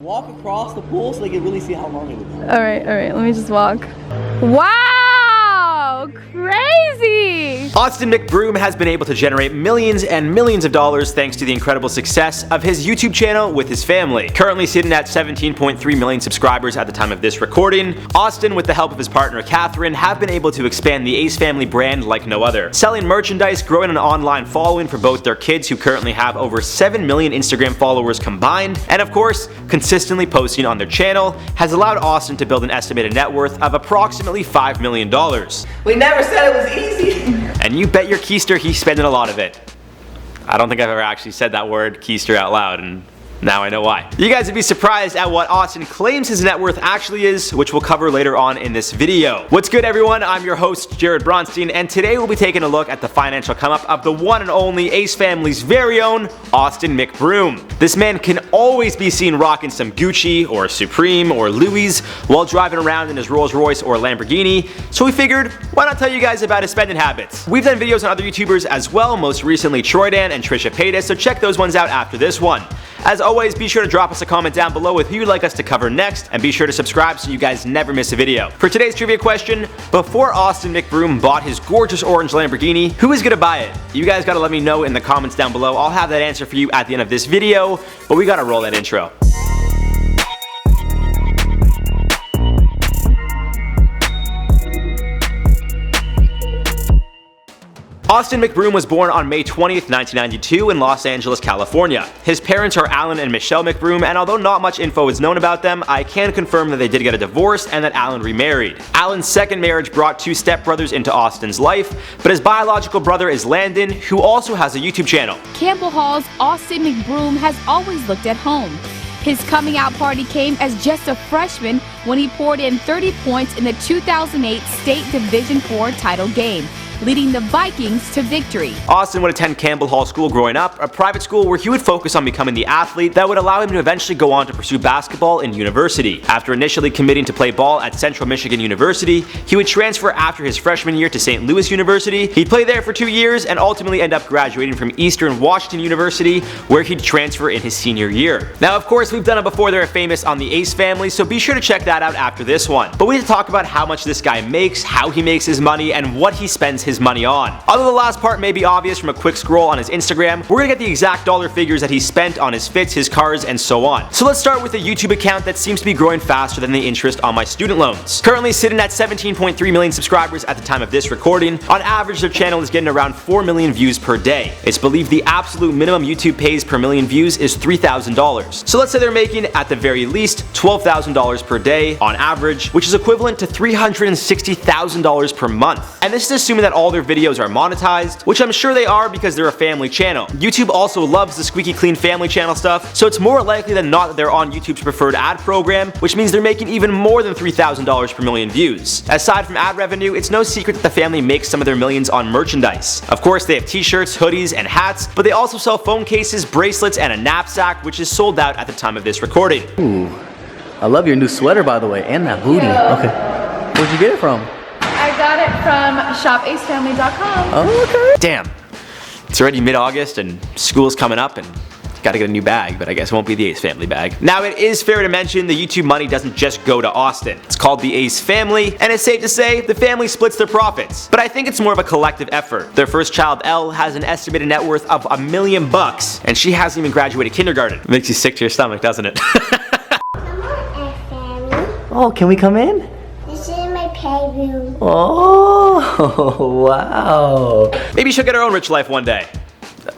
Walk across the pool so they can really see how long it is. Alright, let me just walk. Wow! Crazy! Austin McBroom has been able to generate millions and millions of dollars thanks to the incredible success of his YouTube channel with his family. Currently sitting at 17.3 million subscribers at the time of this recording, Austin, with the help of his partner Catherine, have been able to expand the Ace family brand like no other. Selling merchandise, growing an online following for both their kids, who currently have over 7 million Instagram followers combined, and of course, consistently posting on their channel, has allowed Austin to build an estimated net worth of approximately $5 million. We never said it was easy. And you bet your keister he's spending a lot of it. I don't think I've ever actually said that word, keister, out loud, and now I know why. You guys would be surprised at what Austin claims his net worth actually is, which we'll cover later on in this video. What's good, everyone? I'm your host, Bronstein, and today we'll be taking a look at the financial come up of the one and only Ace family's very own Austin McBroom. This man can always be seen rocking some Gucci or Supreme or Louis while driving around in his Rolls Royce or Lamborghini, so we figured, why not tell you guys about his spending habits? We've done videos on other YouTubers as well, most recently Troydan and Trisha Paytas, so check those ones out after this one. As always, be sure to drop us a comment down below with who you'd like us to cover next, and be sure to subscribe so you guys never miss a video. For today's trivia question, before Austin McBroom bought his gorgeous orange Lamborghini, who is gonna buy it? You guys gotta let me know in the comments down below. I'll have that answer for you at the end of this video, but we gotta roll that intro. Austin McBroom was born on May 20th, 1992 in Los Angeles, California. His parents are Alan and Michelle McBroom, and although not much info is known about them, I can confirm that they did get a divorce and that Alan remarried. Alan's second marriage brought two stepbrothers into Austin's life, but his biological brother is Landon, who also has a YouTube channel. Campbell Hall's Austin McBroom has always looked at home. His coming out party came as just a freshman when he poured in 30 points in the 2008 State Division IV title game, leading the Vikings to victory. Austin would attend Campbell Hall School growing up, a private school where he would focus on becoming the athlete that would allow him to eventually go on to pursue basketball in university. After initially committing to play ball at Central Michigan University, he would transfer after his freshman year to St. Louis University. He'd play there for 2 years and ultimately end up graduating from Eastern Washington University, where he'd transfer in his senior year. Now, of course, we've done it before. They're famous on the Ace family, so be sure to check that out after this one. But we need to talk about how much this guy makes, how he makes his money, and what he spends his money on. Although the last part may be obvious from a quick scroll on his Instagram, we're gonna get the exact dollar figures that he spent on his fits, his cars, and so on. So let's start with a YouTube account that seems to be growing faster than the interest on my student loans. Currently sitting at 17.3 million subscribers at the time of this recording. On average, their channel is getting around 4 million views per day. It's believed the absolute minimum YouTube pays per million views is $3,000. So let's say they're making, at the very least, $12,000 per day on average, which is equivalent to $360,000 per month. And this is assuming that all their videos are monetized, which I'm sure they are because they're a family channel. YouTube also loves the squeaky clean family channel stuff, so it's more likely than not that they're on YouTube's preferred ad program, which means they're making even more than $3,000 per million views. Aside from ad revenue, it's no secret that the family makes some of their millions on merchandise. Of course, they have t-shirts, hoodies, and hats, but they also sell phone cases, bracelets, and a knapsack, which is sold out at the time of this recording. Ooh, I love your new sweater, by the way, and that booty. Okay, where'd you get it from? I got it from shopacefamily.com. Oh, okay. Damn, it's already mid-August and school's coming up and gotta get a new bag, but I guess it won't be the Ace family bag. Now, it is fair to mention the YouTube money doesn't just go to Austin. It's called the Ace family, and it's safe to say the family splits their profits. But I think it's more of a collective effort. Their first child, Elle, has an estimated net worth of $1 million, and she hasn't even graduated kindergarten. It makes you sick to your stomach, doesn't it? Oh, can we come in? This is my playroom. Oh, wow. Maybe she'll get her own rich life one day.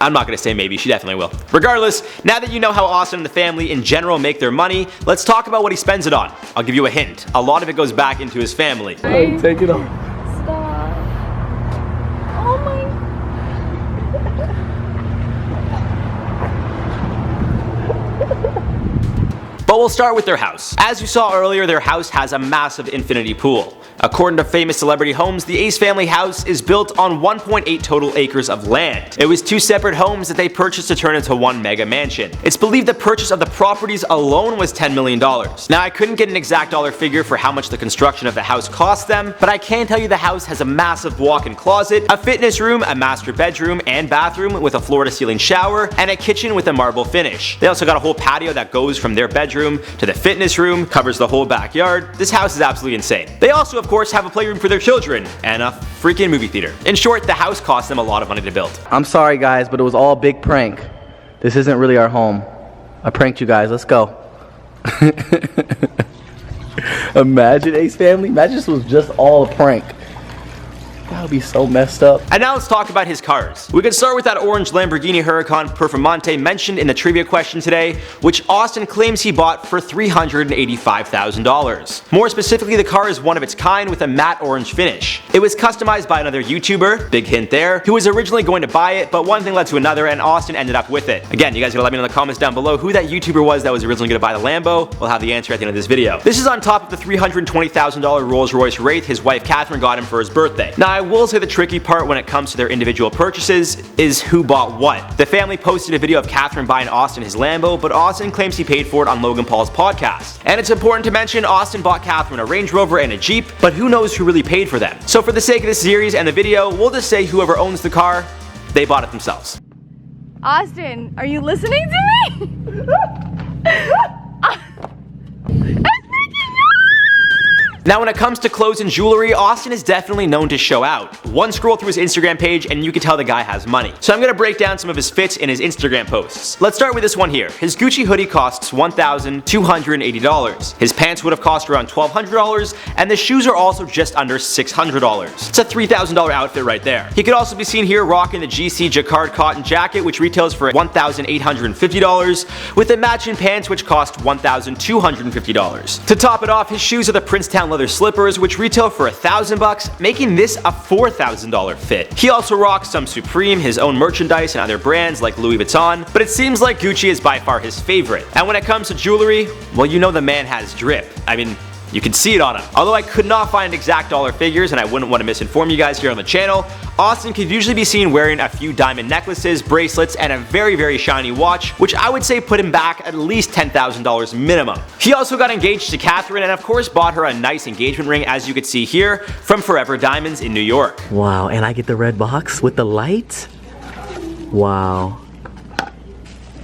I'm not gonna say maybe, she definitely will. Regardless, now that you know how Austin and the family in general make their money, let's talk about what he spends it on. I'll give you a hint. A lot of it goes back into his family. Hey, take it off. Stop. Oh my. But we'll start with their house. As you saw earlier, their house has a massive infinity pool. According to Famous Celebrity Homes, the Ace family house is built on 1.8 total acres of land. It was 2 separate homes that they purchased to turn into one mega mansion. It's believed the purchase of the properties alone was $10 million. Now, I couldn't get an exact dollar figure for how much the construction of the house cost them, but I can tell you the house has a massive walk-in closet, a fitness room, a master bedroom and bathroom with a floor-to-ceiling shower, and a kitchen with a marble finish. They also got a whole patio that goes from their bedroom to the fitness room, covers the whole backyard. This house is absolutely insane. They also, of course, have a playroom for their children and a freaking movie theater. In short, the house cost them a lot of money to build. I'm sorry guys, but it was all a big prank. This isn't really our home. I pranked you guys. Let's go. Imagine, Ace family. Imagine this was just all a prank. That would be so messed up. And now let's talk about his cars. We can start with that orange Lamborghini Huracan Performante mentioned in the trivia question today, which Austin claims he bought for $385,000. More specifically, the car is one of its kind with a matte orange finish. It was customized by another YouTuber, big hint there, who was originally going to buy it, but one thing led to another and Austin ended up with it. Again, you guys gotta let me know in the comments down below who that YouTuber was that was originally gonna buy the Lambo. We'll have the answer at the end of this video. This is on top of the $320,000 Rolls-Royce Wraith his wife Catherine got him for his birthday. Now, I will say the tricky part when it comes to their individual purchases is who bought what. The family posted a video of Catherine buying Austin his Lambo, but Austin claims he paid for it on Logan Paul's podcast. And it's important to mention Austin bought Catherine a Range Rover and a Jeep, but who knows who really paid for them. So for the sake of this series and the video, we'll just say whoever owns the car, they bought it themselves. Austin, are you listening to me? Now, when it comes to clothes and jewelry, Austin is definitely known to show out. One scroll through his Instagram page and you can tell the guy has money. So I'm gonna break down some of his fits in his Instagram posts. Let's start with this one here. His Gucci hoodie costs $1,280. His pants would have cost around $1,200, and the shoes are also just under $600. It's a $3,000 outfit right there. He could also be seen here rocking the GC Jacquard cotton jacket, which retails for $1,850, with the matching pants, which cost $1,250. To top it off, his shoes are the Princetown leather slippers, which retail for $1,000, making this a $4,000 fit. He also rocks some Supreme, his own merchandise, and other brands like Louis Vuitton, but it seems like Gucci is by far his favorite. And when it comes to jewelry, well, you know the man has drip. I mean, you can see it on him. Although I could not find exact dollar figures and I wouldn't want to misinform you guys here on the channel, Austin could usually be seen wearing a few diamond necklaces, bracelets, and a very, very shiny watch, which I would say put him back at least $10,000 minimum. He also got engaged to Catherine and of course bought her a nice engagement ring, as you could see here, from Forever Diamonds in New York. Wow, and I get the red box with the lights? Wow.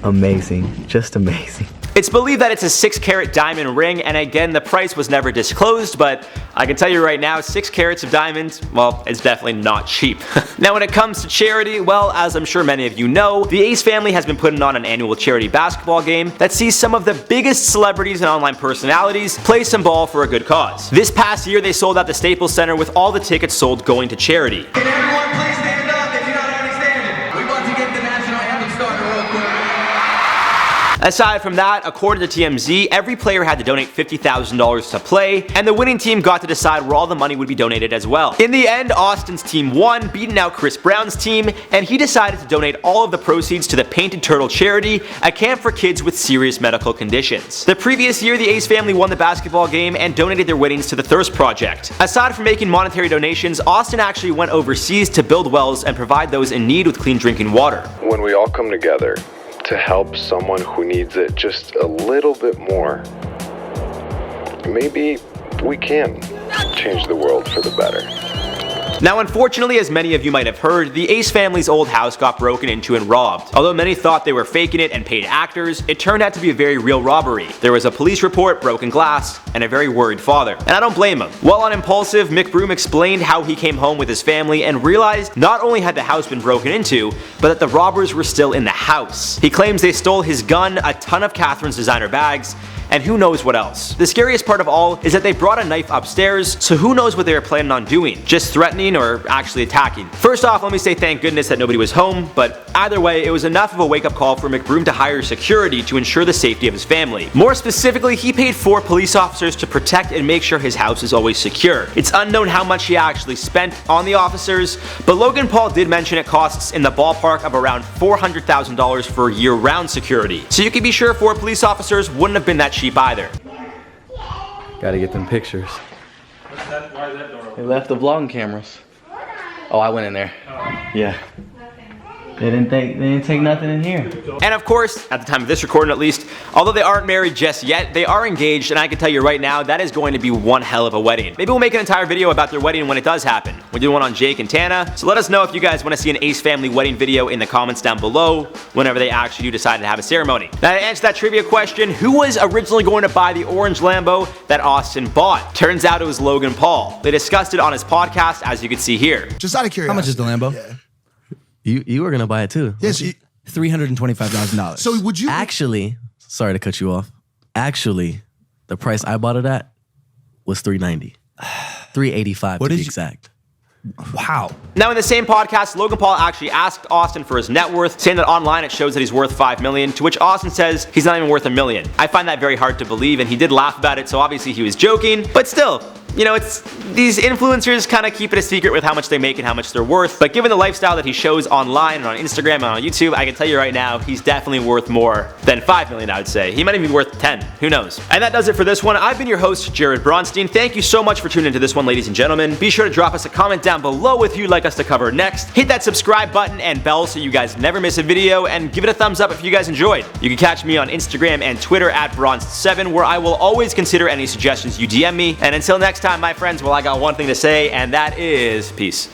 Amazing. Just amazing. It's believed that it's a 6-carat diamond ring, and again, the price was never disclosed, but I can tell you right now, 6 carats of diamonds, well, it's definitely not cheap. Now, when it comes to charity, well, as I'm sure many of you know, the Ace family has been putting on an annual charity basketball game that sees some of the biggest celebrities and online personalities play some ball for a good cause. This past year, they sold out the Staples Center with all the tickets sold going to charity. Can everyone please stand up if you're not already standing? We want to get the national anthem started real quick. Aside from that, according to TMZ, every player had to donate $50,000 to play, and the winning team got to decide where all the money would be donated as well. In the end, Austin's team won, beating out Chris Brown's team, and he decided to donate all of the proceeds to the Painted Turtle charity, a camp for kids with serious medical conditions. The previous year, the Ace family won the basketball game and donated their winnings to the Thirst Project. Aside from making monetary donations, Austin actually went overseas to build wells and provide those in need with clean drinking water. When we all come together to help someone who needs it just a little bit more, maybe we can change the world for the better. Now, unfortunately, as many of you might have heard, the Ace family's old house got broken into and robbed. Although many thought they were faking it and paid actors, it turned out to be a very real robbery. There was a police report, broken glass, and a very worried father. And I don't blame him. While on Impulsive, McBroom explained how he came home with his family and realized not only had the house been broken into, but that the robbers were still in the house. He claims they stole his gun, a ton of Catherine's designer bags, and who knows what else. The scariest part of all is that they brought a knife upstairs, so who knows what they were planning on doing, just threatening or actually attacking. First off, let me say thank goodness that nobody was home, but either way, it was enough of a wake-up call for McBroom to hire security to ensure the safety of his family. More specifically, he paid 4 police officers to protect and make sure his house is always secure. It's unknown how much he actually spent on the officers, but Logan Paul did mention it costs in the ballpark of around $400,000 for year-round security. So you can be sure 4 police officers wouldn't have been that cheap either. Gotta get them pictures. Why is that They left the vlogging cameras. Oh, I went in there. Yeah. They didn't take nothing in here. And of course, at the time of this recording at least, although they aren't married just yet, they are engaged, and I can tell you right now, that is going to be one hell of a wedding. Maybe we'll make an entire video about their wedding when it does happen. We'll do one on Jake and Tana, so let us know if you guys want to see an Ace family wedding video in the comments down below whenever they actually do decide to have a ceremony. Now, to answer that trivia question, who was originally going to buy the orange Lambo that Austin bought? Turns out it was Logan Paul. They discussed it on his podcast, as you can see here. Just out of curiosity. How much is the Lambo? Yeah. You were gonna buy it too. Yes. $325,000. So would you actually? Sorry to cut you off. Actually, the price I bought it at was $390, $385 to be exact. Wow. Now, in the same podcast, Logan Paul actually asked Austin for his net worth, saying that online it shows that he's worth $5 million, to which Austin says he's not even worth $1 million. I find that very hard to believe, and he did laugh about it, so obviously he was joking, but still. You know, it's these influencers kind of keep it a secret with how much they make and how much they're worth, but given the lifestyle that he shows online and on Instagram and on YouTube, I can tell you right now, he's definitely worth more than $5 million, I would say. He might even be worth 10, who knows? And that does it for this one. I've been your host, Jared Bronstein. Thank you so much for tuning into this one, ladies and gentlemen. Be sure to drop us a comment down below if you'd like us to cover next. Hit that subscribe button and bell so you guys never miss a video, and give it a thumbs up if you guys enjoyed. You can catch me on Instagram and Twitter at Bronst7, where I will always consider any suggestions you DM me. And until next time, my friends, well, I got one thing to say, and that is peace.